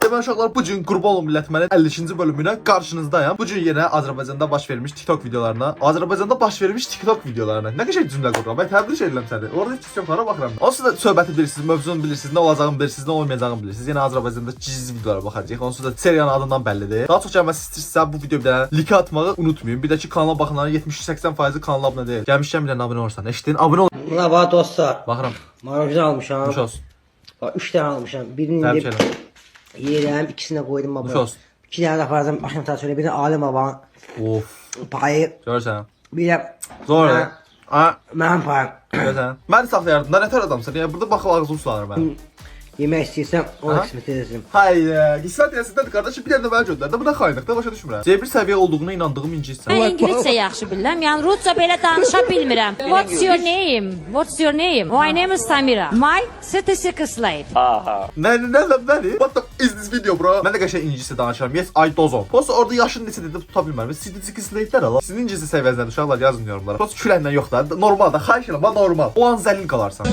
Sevgili uşaqlar, bu gün Qurban olun millətmənin 52-ci bölümünə qarşınızdayım. Bu gün yenə Azərbaycanda baş vermiş TikTok videolarına, Nə qəşəng cümlə qururam. Mən təbrik edirəm səni. Orada heç yoxlara baxıram. Onsuz da söhbəti bilirsiniz, mövzunu bilirsiniz, nə olacağını bilirsiniz, nə olmayacağını bilirsiniz. Yenə Azərbaycanda gizli videolara baxacağıq. Onsuz da seriyanın adından bəllidir. Daha çox gəlməsi istəyirsinizsə bu videoya bir dənə like atmağı unutmayın. Bir də ki kanala baxanların 70-80% kanala abunə deyil. Gəlmişkən bir dənə abunə olursan. Eşitdin? Abunə ol. Merhaba dostlar. Baxıram. Marujin almışam. Xoş olsun. 3 tane almışam. Birini Təbrik indi edirəm. yeyirəm, ikisini qoydum Xoş baba. olsun. 2 tane apardım axşam saat sonra. Birini alim baba. Of. Payı. Görürsən. Bir də Zor. Ha. mənim payım. Görürsən. Məni saxlayardın. Da nətər adamsan? Yəni burada baxıb ağzını sulanır mənim. Yemək istəyirsən ona Aha. qismət edəsin. Hayır. İslam diyəsindədir qardaşım. Bir yerdə mənə göndər də buna xainlikdə başa düşmürəm. C1 səviyyə olduğuna inandığım ingiliscə. Mən ingiliscə yaxşı bilirəm. Yəni rusca belə danışa bilmirəm. What's your name? What's your name? My name is Samira. My city slave. Nə? What the is this video bro? Mən də qəşəng ingiliscə danışıram. Yes, I dozon. Post orada yaşın neçə dedim tuta bilmirəm. Sidicik slave'lər ala. Sizin ingiliscə səviyyənizdə uşaqlar yazın yorumlara. Post küləklə yox da. Normal da. Xahiş edirəm, normal. O an zəlil qalarsan.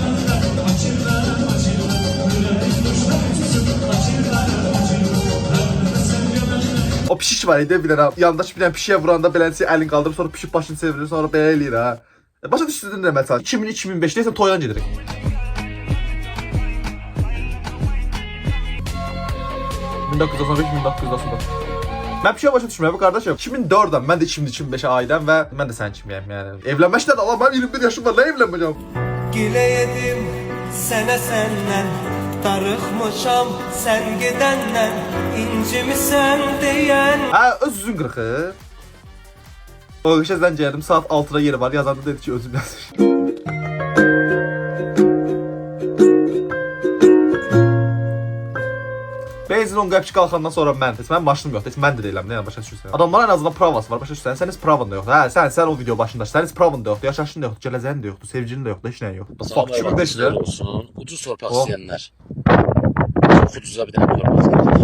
O pişik var idi bir dənə yandaş bir dənə pişiyə vuranda beləncə əlin qaldırıb sonra pişik başını çevirir sonra belə eləyir ha. Başa düşdün nə məsəl? 2000-2005 deyəsən toydan gedirik. Mən bir şey başa düşmürəm qardaşım. 2004-əm, mən də 2000-2005-ə aidəm və mən də sənin kimiyəm yəni. Evlənməşdən Allah mənim 21 yaşım var, nə evlənməyəcəm? Gilə yedim sənə səndən, darıxmışam sən gedəndən, incimisən deyən. Hə, öz üzün qırxır. O qəşə zəng gəldim, saat 6-da yeri var, yazanda dedi ki özüm yazır. Benzin 10 qəpik qalxandan sonra mən maşınım yoxdur, heç mən də deyiləm, nə başa düşürsən. Adamların ən azından pravası var, başa düşürsən. Sən heç pravan da yoxdur. Hə, sən o video başındasan. Sən heç pravan da yoxdur, yaşaşın da yoxdur, gələcəyin də yoxdur, sevgilin də yoxdur, heç nəyin yoxdur. Fuck, 2005-də olsun. Ucuz torpaq istəyənlər. Çox ucuza bir dənə torpaq istəyənlər.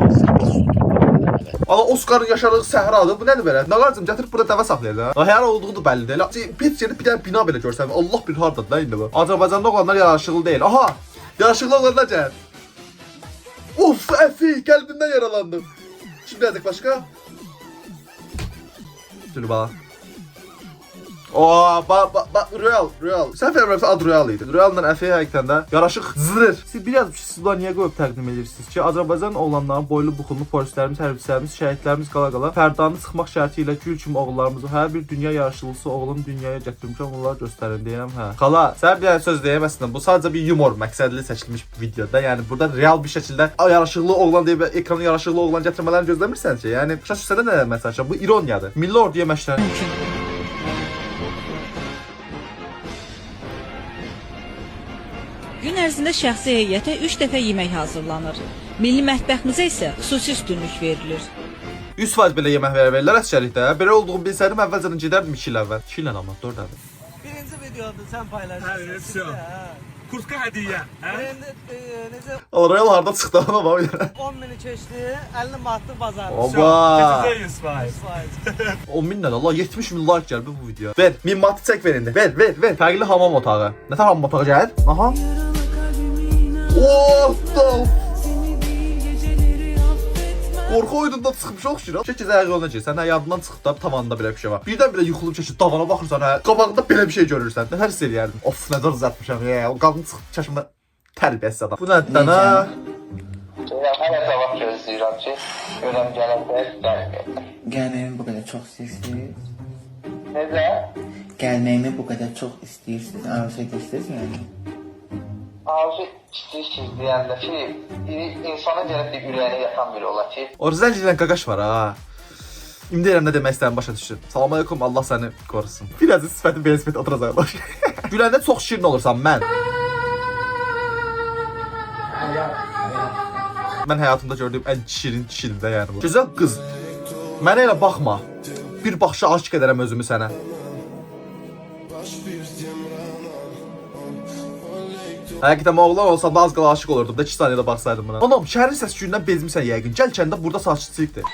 Allah Oscar'ın yaşadığı səhradır. Bu nədir belə? Nağarcım gətirib burada dəvə saxlayacaq. Hər olduğu da bəlli deyil. Bir yerdə bir dənə bina belə görsən, Allah bir hardadır da indi bu. Azərbaycanda olanlar yaraşıqlı deyil. Aha! Yaraşıqlı olanlar gəl. Of, Əfi, qəlbimdən yaralandım. Kim gəldik başqa? Dur bala. Ooo, Royal. Sən fərqlərsə ad Royal idi. Royal'la Əfi həqiqətən də yaraşıq zırır. Siz bir yazıb ki, siz bunlar niyə qoyub təqdim edirsiniz ki, Azərbaycan oğlanların boylu buxunlu polislərimiz, hərbçilərimiz, şəhidlərimiz qala-qala Fərdanı çıxmaq şərti ilə gül kimi oğullarımızı hər bir dünya yaraşıqlısı oğlunu dünyaya gətirmişəm, onları göstərin deyirəm, hə. Xala, sən bir dənə söz deyəməzsən, bu sadəcə bir yumor məqsədli çəkilmiş bir videoda. Yəni burada real bir şəkildə yaraşıqlı oğlan deyib ekrana yaraşıqlı oğlan gətirmələrini gözləmirsən ki, yəni başa düşsənə nə məsəl bu ironiyadır. Milli orduya məşqlər. Gün ərzində şəxsi heyətə 3 dəfə yemək hazırlanır. Milli mətbəximizə isə xüsusi üstünlük verilir. 100% belə yemək verirlər əsgərlikdə. Belə olduğunu bilsəydim əvvəlcədən gedərdim 2 il əvvəl. 2 il amma 4 əvvəl. Birinci videoda sən paylaşdın. Kurska hədiyyə. Necə Royal harda çıxdı ama baba. 10 mini keçdi, 50 manatlı bazar. Oba! 100%. 10 mindən Allah 70 min like gəldi bu videoya. Ver, 1000 manat çək ver indi. Ver. Fərqli hamam otağı. Nə tər hamam otağı gəl? Aha. Oh, Qorxu oyununda çıxmış oxşur. Çəkir ayaq yoluna gir. Sən yadından çıxıb da tavanında belə bir şey var. Birdən-birə yıxılıb çəkir, tavana baxırsan, hə, qabağında belə bir şey görürsən. Nə hiss eləyərdim? Of, nə zor uzatmışam ya. O qadın çıxıb çəşimdə tərbiyəsiz adam. Bu nədən ha? Hələ cavab gözləyirəm ki, görəm gələndə Gəlməyimi bu qədər çox istəyirsiniz? necə? Gəlməyimi bu qədər çox istəyirsiniz? Arzu edirsiniz yəni? Arzu istəyirsiniz deyəndə ki, insana gəlib bir ürəyini yatan biri ola ki, Orijinal dilən qaqaş var ha. İndi deyirəm nə demək istəyirəm başa düşün. Salam aleykum, Allah səni qorusun. Biraz sifəti beyazbet oturacaq baş. Güləndə çox şirin olursan mən. Mən həyatımda gördüyüm ən şirin kişidir də yəni bu. Gözəl qız. Mənə elə baxma. Bir baxışa aşiq edərəm özümü sənə. Həqiqətən oğlan olsam da az qala aşiq olurdum da 2 saniyədə baxsaydım buna. Anam, şəhərin səs-küyündən bezmisən yəqin. Gəl kəndə burada sakitçilikdir.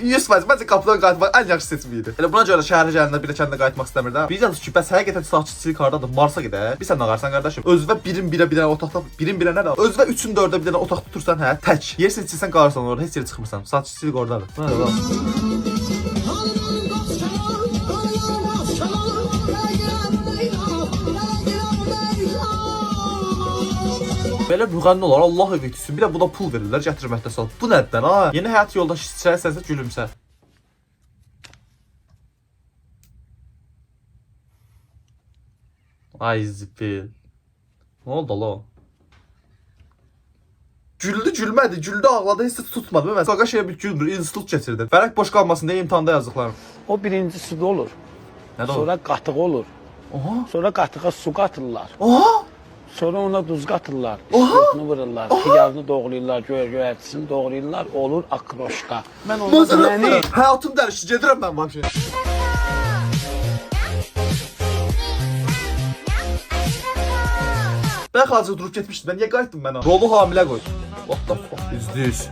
100%. Məncə qapıdan qayıtmaq ən yaxşı seçim idi. Elə buna görə şəhərə gələndə bir də kəndə qayıtmaq istəmirdim. Bilirsiniz ki, bəs həqiqətən sakitçilik hardadır? Mars'a gedək. Bir sən nə qarsan qardaşım? Özünə birin birə bir dənə otaqda, birin birə nə? Özünə 3-ün 4-ə bir dənə otaqda tursan, hə, tək. Yer seçirsən qarsan orada, heç yerə çıxmırsan. Sakitçilik ordadır. Bu nədir lan? Belə müğənni olar, Allah evetsin. Bir də buna pul verirlər, gətirməkdə sal. Bu nədən ha? Yeni həyat yoldaşı istəyirsən gülümsə. Ay zipil. Ne oldu la? Güldü gülmədi, güldü ağladı, heç tutmadı. Mən Saqa şeyə bir gülmür, institut keçirdim. Fərq boş qalmasın deyə imtahanda yazdıqlarım. O birinci suda olur. Nədə olur? Sonra qatıq olur. Oha. Sonra qatığa su qatırlar. Oha. Sonra ona duz qatırlar. Üstünü vururlar. Xiyarını doğrayırlar, göyərtisini doğrayırlar. Olur akroşka. Mən onu Mənə həyatım dəyişdi, gedirəm mən vəbşə. Ben hazır durup getmişdim. Ben niye qayıtdım ben? Rolu hamilə qoy. What the fuck is this?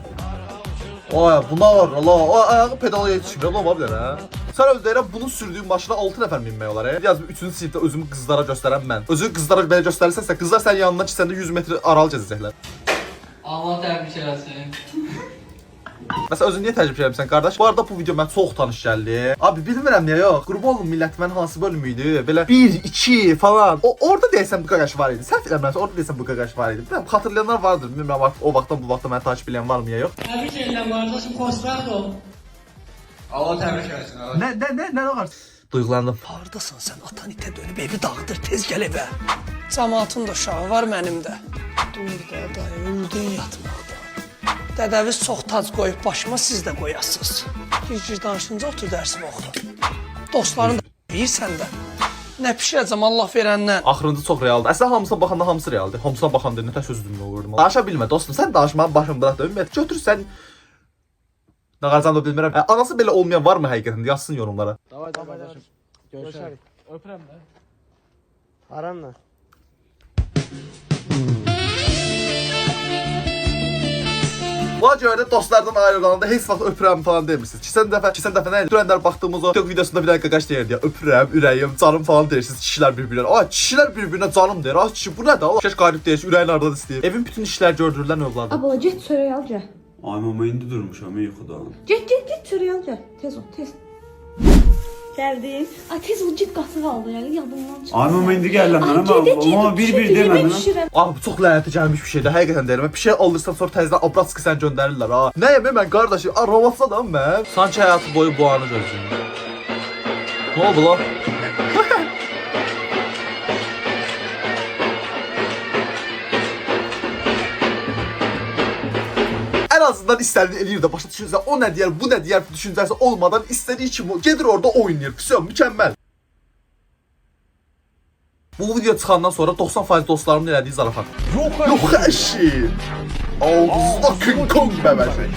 Ay buna var Allah. O ayağı pedala yetişmir. Ola bilər ha. Sən öz deyirəm bunun sürdüyün maşına 6 nəfər minmək olar. Yaz 3-cü sinifdə özümü qızlara göstərəm mən. Özü qızlara belə göstərirsənsə qızlar sənin yanından keçəndə 100 metr aralı gəzəcəklər. Allah təbrik eləsin. Məsələn özün niyə təcrübə eləmirsən qardaş? Bu arada bu video mən çox tanış gəldi. Abi bilmirəm niyə yox. Qurban olum millət mən hansı bölümü idi? Belə 1, 2 falan. Orada deyəsən bu qaqaş var idi. Səhv eləmirəmsə orada deyəsən bu qaqaş var idi. Bilmirəm xatırlayanlar vardır. Bilmirəm o vaxtdan bu vaxta məni takip edən varmı ya yox? Təbrik edirəm qardaşım, xoşbəxt ol. Allah təbrik eləsin. Nə var? Duyğulandım. Hardasan sən? Atan itə dönüb evi dağıdır, tez gəl evə. Cəmaatın da uşağı var, mənim də. Dur da dayı, öldün yatmaqda. Dədəviz çox tac qoyub başıma, siz də qoyasınız. Gir danışınca otur dərsimi oxu. Dostların da yiyirsən də. Nə pişirəcəm Allah verəndən. Axırıncı çox realdır. Əslində hamısına baxanda hamısı realdır. Hamısına baxanda nə tərs özümlə olurdum. Danışa bilmə dostum. Sən danışmanın başını bırak da ümumiyyətlə götür sən. Nə qarsan da bilmirəm. Anası belə olmayan var mı həqiqətən? Yazsın yorumlara. Davay qardaşım. Görüşərik. Öpürəm də. Aramla. Buna görə də dostlardan ayrılanda heç vaxt öpürəm falan demirsiniz. Keçən dəfə nə idi? Dürəndər baxdığımız o TikTok videosunda bir dənə qaqaş deyirdi ya. Öpürəm, ürəyim, canım falan deyirsiniz. Kişilər bir-birinə. Ay, kişilər bir-birinə canım deyir. Ay, kişi bu nədir? Keş qarib deyir, ürəyin ardan istəyir. Evin bütün işlər gördürülən övladı. Abla get çörək al gəl. Ay mama indi durmuşam yuxudan. Get çörək al gəl. Tez ol, tez. Gəldim. Ay tez ol git qatıq al da, yəni yadımdan çıxdı. Ay mama indi gələm mənə amma bir demədin. Abi bu çox lənətə gəlmiş bir şeydir. Həqiqətən deyirəm. Bir şey alırsan sonra təzədən Abratski sən göndərirlər ha. Nəyəm mən qardaşım? Arabasına da mən. Sanki həyatı boyu bu anı gözləyirəm. Nə oldu lan? En azından istediğini eləyir də başa düşürsən, o nə deyər, bu nə deyər düşüncəsi olmadan istədiyi kimi gedir orada oynayır. Püsyo, mükəmməl. Bu video çıxandan sonra 90% dostlarımın elədiyi zarafat. Yox əşi. Ağzına King Kong bəbəşi.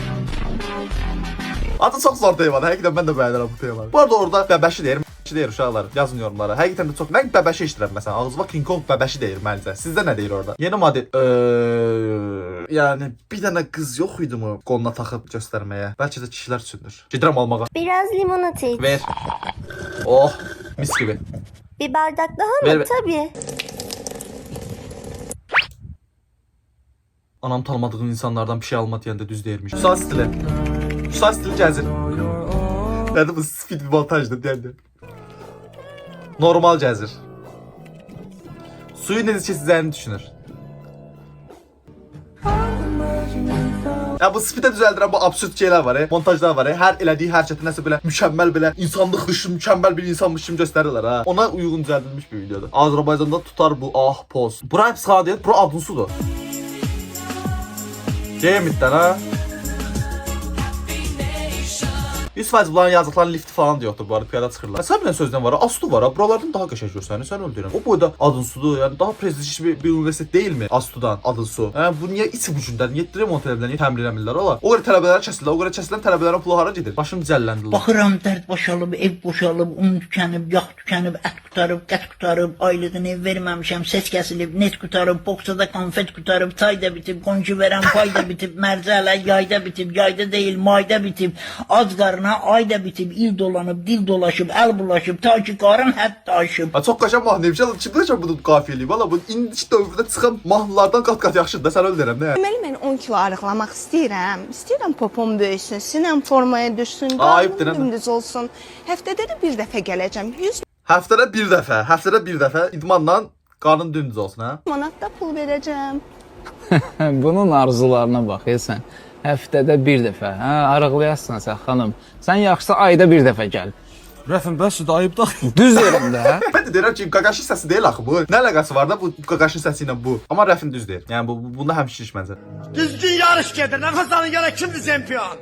Adı çox zor temadır. Həqiqətən mən də bəyənirəm bu temanı. Bu arada orada bəbəşi deyir, deyir uşaqlar. Yazın yorumlara. Həqiqətən də çox. Mən bəbəşi eşidirəm məsələn. Ağzıma King Kong bəbəşi deyir məncə. Sizdə nə deyir orada? Yeni model. Yəni bir dənə qız yox idi mı qoluna taxıb göstərməyə? Bəlkə də kişilər üçündür. Gedirəm almağa. Biraz limonata iç. Ver. Oh, mis gibi. Bir bardak daha mı? Ver. Tabii. Anam tanımadığım insanlardan bir şey alma deyəndə düz deyirmiş. Saat stili. Saat stili gəzir. Nədir bu speed montajdır deyəndə. Normal gəzir. Suyu necə keçəcəyini düşünür. Ya bu speed'e düzəldirən bu absurd şeylər var, montajlar var. Hər elədiyi hərəkəti nəsə belə mükəmməl belə insanlıq dışı mükəmməl bir insanmış kimi göstərirlər ha. Ona uyğun düzəldilmiş bir videodur. Azərbaycanda tutar bu poz. Bura hep sağa deyil, bura adınsudur. Cemiddən ha. 100% bunların yazdıqları lift falan da yoxdur bu arada, piyada çıxırlar. Sən bilən sözdən var, Astu var ha, buralardan daha qəşəng görsənir, sən öldürürəm. O boyda Adınsudur, yəni daha prestijli bir universitet deyilmi Astudan Adınsu? Yəni bu niyə içi bucundan, niyə remont ediblər, niyə təmir eləmirlər ola? O qədər tələbələr kəsilirlər, o qədər kəsilən tələbələrin pulu hara gedir? Başım cəlləndi. Baxıram dərd boşalıb, ev boşalıb, un tükənib, yağ tükənib, ət qutarıb, qət qutarıb, aylıqını ev verməmişəm, ses kəsilib, net qutarıb, boksada konfet qutarıb, çay da bitib, qonşu verən pay da bitib, mərcələ yayda bitib, yayda deyil, mayda bitib, ac qarına yana ay da bitib, il dolanıb, dil dolaşıb, əl bulaşıb, ta ki qarın hətta aşıb. Ha, çox qəşəng mahnı demiş. Kimdə ki bunun qafiyəliyi? Valla bu indi dövrdə çıxan mahnılardan qat-qat yaxşıdır da, sən öyle deyirəm, nə? Deməli mən 10 kilo arıqlamaq istəyirəm. İstəyirəm popom böyüsün, sinəm formaya düşsün, Ayıbdır, qarnım nə? dümdüz olsun. Həftədə də bir dəfə gələcəm. 100 Həftədə bir dəfə idmanla qarnın dümdüz olsun, hə? manat da pul verəcəm. Bunun arzularına bax, sən. Həftədə bir dəfə, hə, arıqlayasın sən xanım. Sən yaxşısa ayda bir dəfə gəl. Rəfin bəs də ayıb da. Düz deyirəm də, hə? Mən də deyirəm ki, qaqaşın səsi deyil axı bu. Nə əlaqəsi var da bu qaqaşın səsi ilə bu? Amma Rəfin düz deyir. Yəni bunda həmşiriş məncə. Düzgün yarış gedir. Nəfəs alın gələ kimdir çempion?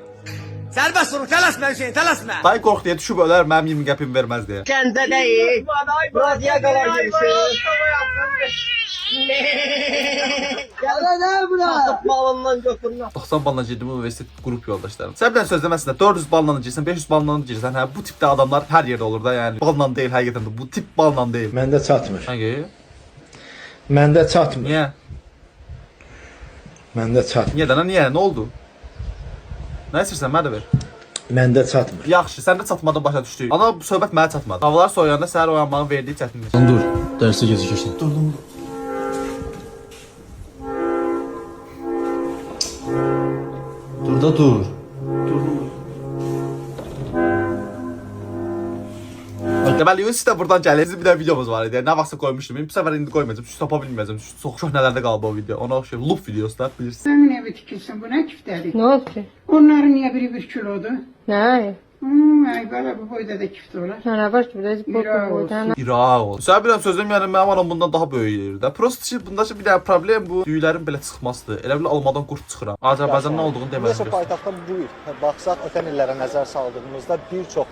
Sərbəst vurun, tələsmə Hüseyin, tələsmə. Dayı qorxduya düşüb ölər, mənim 20 qəpim verməz deyə. Kəndə deyil. Radiyaya qalar gelsin. Gələ nə bura? Malından götürün. 90 balla girdim universitet qrup yoldaşlarım. Sən bilən söz deməsinə 400 balla girsən, 500 balla girsən, hə bu tipdə adamlar hər yerdə olur da, yəni balla deyil həqiqətən də bu tip balla deyil. Məndə çatmır. Hangi? Məndə çatmır. Niyə? Məndə çatmır. Niyə də niyə? Nə oldu? Nə istəyirsən, mənə də ver. Məndə çatmır. Yaxşı, səndə çatmadan başa düşdük. Ana bu söhbət mənə çatmadı. Havalar soyuyanda səhər oyanmağın verdiyi çətinlik. Dur, dərsə gecikirsən. Dur. Dur da dur. Deməli, Yusuf da buradan gəlir. Bizim bir də videomuz var idi. Nə vaxtsa qoymuşdum. Bu səfər indi qoymayacağım. Çünki tapa bilməyəcəm. Çox köhnələrdə qaldı o video. Ona oxşayır. Loop videosu da bilirsiniz. Sənin evi tikilsin, bu nə kiftədir? Nə oldu ki? Onların niyə biri 1 kilodur? Nə? Ay bala bu boyda da kift olar. Nə var ki, biraz boydan. İraq ol. Sən bilən sözüm yəni mənim anam bundan daha böyük yerdir də. Prosta ki, bunda bir dənə problem bu düyülərin belə çıxmasıdır. Elə bil almadan qurd çıxıram. Azərbaycanın nə olduğunu deməli. Ümumiyyətlə paytaxtda bu il baxsaq ötən illərə nəzər saldığımızda bir çox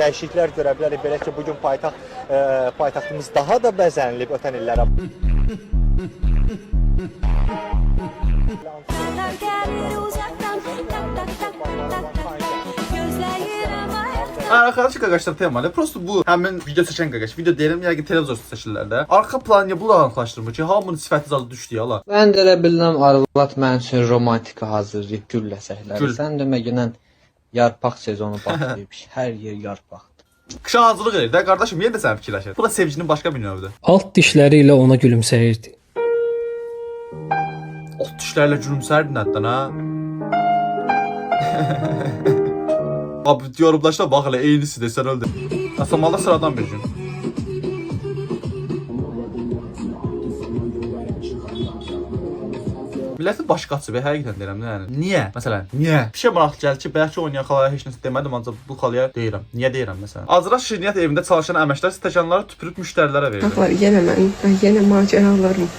dəyişikliklər görə bilərik. Belə ki, bu gün paytaxtımız daha da bəzənlib ötən illərə. Arkadaşlar qaqaşlar temalı. Prosta bu həmin video çəkən qaqaş. Video deyirəm, yəqin televizor seçirlər də. Arxa plan niyə bunu anlaşdırmır ki, hamının sifəti zadı düşdü ya la. Mən də elə bilirəm arvad mənim üçün romantika hazırlayıb gül ləsəkləri. Sən deməyinən yarpaq sezonu başlayıb. Hər yer yarpaqdır. Qışa hazırlıq edir də qardaşım, yenə də sən fikirləşir. Bu da sevginin başqa bir növüdür. Alt dişləri ilə ona gülümsəyirdi. Alt dişlərlə gülümsərdin hətta ha. Abi yorumlaşda bax elə eynisi də sən öldür. Asamalla sıradan bir gün. Millətin başı qaçıb, həqiqətən deyirəm də yəni. Niyə? Məsələn, niyə? Bir şey maraqlı gəlir ki, bəlkə oynayan xalaya heç nəsə demədim, ancaq bu xalaya deyirəm. Niyə deyirəm məsələn? Azraş şirniyyat evində çalışan əməkdar stəkanları tüpürüb müştərilərə verir. Yenə yenə macəralarım.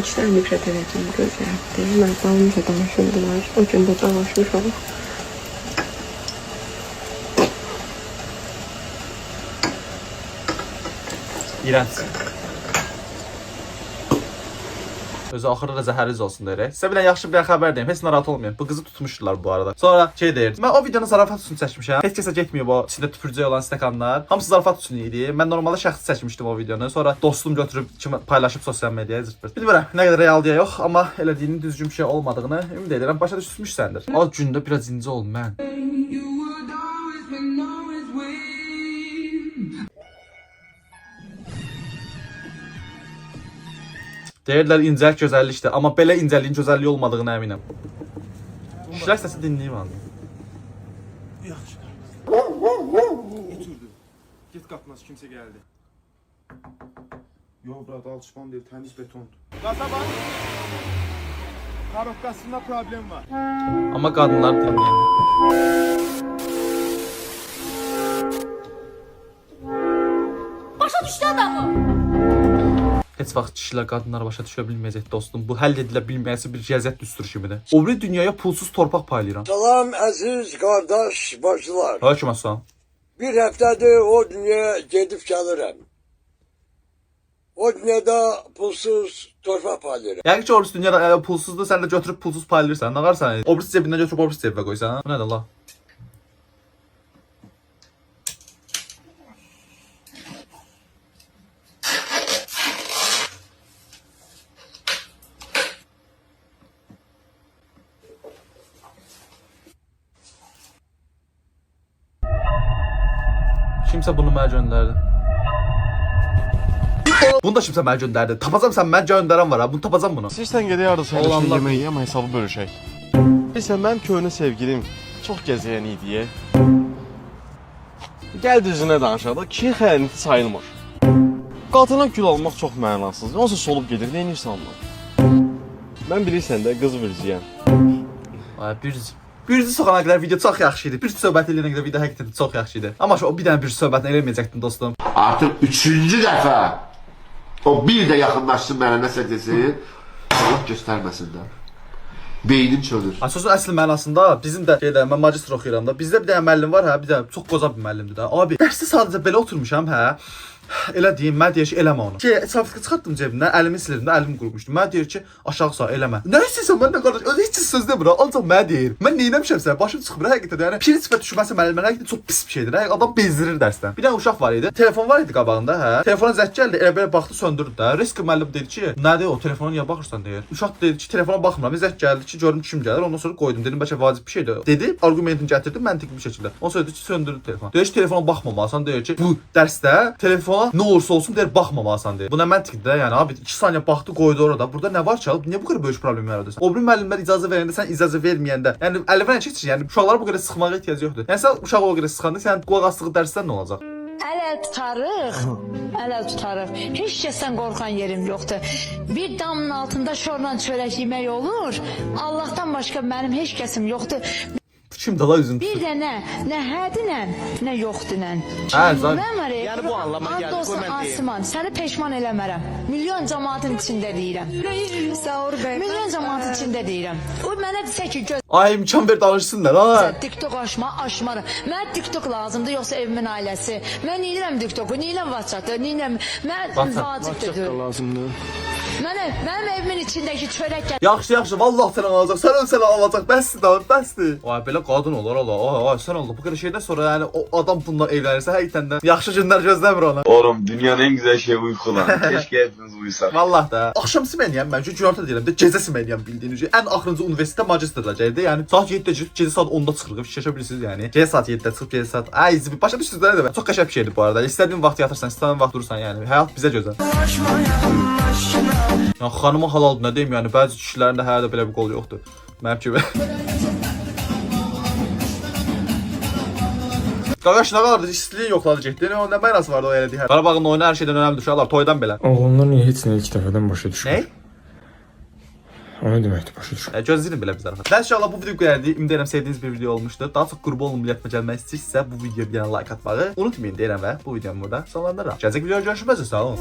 İçdən nifrət edəcəm, gözləyirdi. Mən dalımca danışırdılar. O gün də danışmış olub. İrənç. Özü axırda da zəhəriz olsun deyirək. Sizə bilən yaxşı bir xəbər deyim. Heç narahat olmayın. Bu qızı tutmuşdular bu arada. Sonra şey deyirdi. Mən o videonu zarafat üçün çəkmişəm. Heç kəsə getməyib o içində tüpürcək olan stəkanlar. Hamısı zarafat üçün idi. Mən normalda şəxsi çəkmişdim o videonu. Sonra dostum götürüb paylaşıb sosial mediaya zırt-pırt. Bilmirəm nə qədər realdiya yox, amma elədiyinin düzgün bir şey olmadığını ümid edirəm. Başa düşmüşsəndir. O gündə biraz incə ol mən. Deyirlər incəlik gözəllikdir, amma belə incəliyin gözəlliyi olmadığına əminəm. Şirək səsi dinləyim aldım. Yaxşı. Oturdu. Get qapmaz, kimsə gəldi. Yox, brat, alçıpan deyil, təmiz betondur. Qaza bax. Karokkasında problem var. Amma qadınlar dinləyir. Başa düşdü adamı. Heç vaxt kişilər qadınları başa düşə bilməyəcək dostum. Bu həll edilə bilməyəsi bir riyaziyyat düsturu kimidir. O biri dünyaya pulsuz torpaq paylayıram. Salam əziz qardaş bacılar. Höküm aslan. Bir həftədir o dünyaya gedib gəlirəm. O dünyada pulsuz torpaq paylayıram. Yəni ki, o biri dünyada pulsuzdur, sən də götürüb pulsuz paylayırsan. Nə var sən? O biri cebindən götürüb o biri cebə qoysan. Bu nədir la? Kimsə bunu mənə göndərdi. Bunu da kimsə mənə göndərdi. Tapacam sən mən göndərən var ha. Bunu tapacam bunu. İstəyirsən gedək arada səhərləşmə yemək yeyək, amma hesabı bölüşək. Bilirsən, mən köhnə sevgilim çox gəzəyən idi. Gəl düzünə danışaq da, kişinin xəyanəti sayılmır. Qadına gül almaq çox mənasızdır. Onsa solub gedir, nə edirsən onunla? Mən bilirsən də qız vürziyəm. Ay, Bürcü soxana qədər video çox yaxşı idi. Bürcü söhbət eləyənə qədər video həqiqətən çox yaxşı idi. Amma o bir dənə bürcü söhbətini eləməyəcəkdim dostum. Artıq 3-cü dəfə o bir də yaxınlaşsın mənə nəsə desin, Allah göstərməsin də. Beynim çölür. Sözün əsl mənasında bizim də mən magistr oxuyuram da. Bizdə bir dənə müəllim var, hə, bir dənə çox qoca bir müəllimdir də. Abi, dərsdə sadəcə belə oturmuşam, hə. Elə deyim, mən deyir ki, eləmə onu. Ki, sertifikat çıxartdım cebimdən, əlimi silirdim də, əlim qurumuşdu. Mən deyir ki, aşağı sağ eləmə. Nə istəyirsən məndən qardaş? Özü heç söz demir ha. Ancaq mənə deyir. Mən neyləmişəmsə, başım çıxmır həqiqətən. Yəni pirinç və düşməsi müəllimlər həqiqətən çox pis bir şeydir. Adam bezdirir dərsdən. Bir dənə uşaq var idi. Telefon var idi qabağında, hə. Telefona zəng gəldi, elə belə baxdı, söndürdü də. Risk müəllim dedi ki, nədir o? Telefona niyə baxırsan deyir. Uşaq dedi ki, telefona baxmıram. Zəng gəldi ki, görüm kim gəlir. Ondan sonra qoydum. Dedim bəlkə vacib bir şeydir. Dedi, argumentini gətirdi məntiqli bir şəkildə. Ondan sonra dedi ki, söndürdü telefonu. Deyir ki, telefona baxmamalısan, deyir ki, bu dərsdə telefona nə olursa olsun deyir baxmamalısan deyir. Bu nə məntiqdir də, yəni abi 2 saniyə baxdı, qoydu orada. Burada nə var ki, niyə bu qədər böyük problem yaradırsan? O biri müəllimlər icazə verəndə sən icazə verməyəndə, yəni əlifbə heç yəni uşaqlara bu qədər sıxmağa ehtiyac yoxdur. Yəni sən uşağı o qədər sıxanda sən qulaq asdığı dərsdən nə olacaq? Əl tutarıq. Heç kəsdən qorxan yerim yoxdur. Bir damın altında şorla çörək yemək olur. Allahdan başqa mənim heç kəsim yoxdur. Kim dala üzün Bir də nə hədinə, nə yoxdunə. Yəni bu anlama gəlir, bu mən deyim. Asman, səni peşman eləmərəm. Milyon cəmaatın içində deyirəm. Milyon cəmaatın içində deyirəm. O mənə desə ki, göz... Ay, imkan ver danışsınlar, ha. TikTok aşmarım. Mənə TikTok lazımdır, yoxsa evimin ailəsi. Mən neyirəm TikToku, neyirəm WhatsApp-ı, neyirəm... Mən vacibdir. Mənim evimin içindəki çörək gəlir. Yaxşı, vallahi sən alacaq. Sən alacaq. Bəsdir. Ay, belə qadın olur Allah. Ay, sən Allah. Bu qədər şeydən sonra yəni o adam bundan evlənirsə həqiqətən də yaxşı günlər gözləmir ona. Oğlum dünyanın en güzel şeyi uyku lan. Keşke hepiniz uyusak. Vallahi da. Axşam siməniyəm mən çünki günorta deyirəm də gecə siməniyəm bildiyiniz kimi. Ən axırıncı universitetdə magistrda gəldi. Yəni saat 7-də çıxıb gecə saat 10-da çıxırıq. Fikirləşə bilirsiniz yəni. Gecə saat 7-də çıxıb gecə saat. Ay, başa düşürsüz də nə? Çox qəşəng bir şeydir bu arada. İstədiyin vaxt yatırsan, istədiyin vaxt durursan yəni. Həyat bizə gözəl. Ya xanıma halaldır nə deyim yəni. Bəzi kişilərin də həyatda belə bir qol yoxdur. Mənim kimi. Qardaş nə qadardır istiliyin yoxladı getdi. Nə mənası vardı o elədiyi hər. Qarabağın oyunu hər şeydən önəmli düşürlər, toydan belə. Oğlanlar niyə heç nə ilk dəfədən başa düşmür? Nə? O nə deməkdir başa düşmür? Gözləyin belə bizə. Mən inşallah bu video gəldi. Ümid edirəm sevdiyiniz bir video olmuşdur. Daha çox qurban olun millətmə gəlmək istəyirsə bu videoya bir dənə like atmağı unutmayın deyirəm və bu videomu burada sonlandırıram. Gələcək videoda görüşmək üzrə, sağ olun.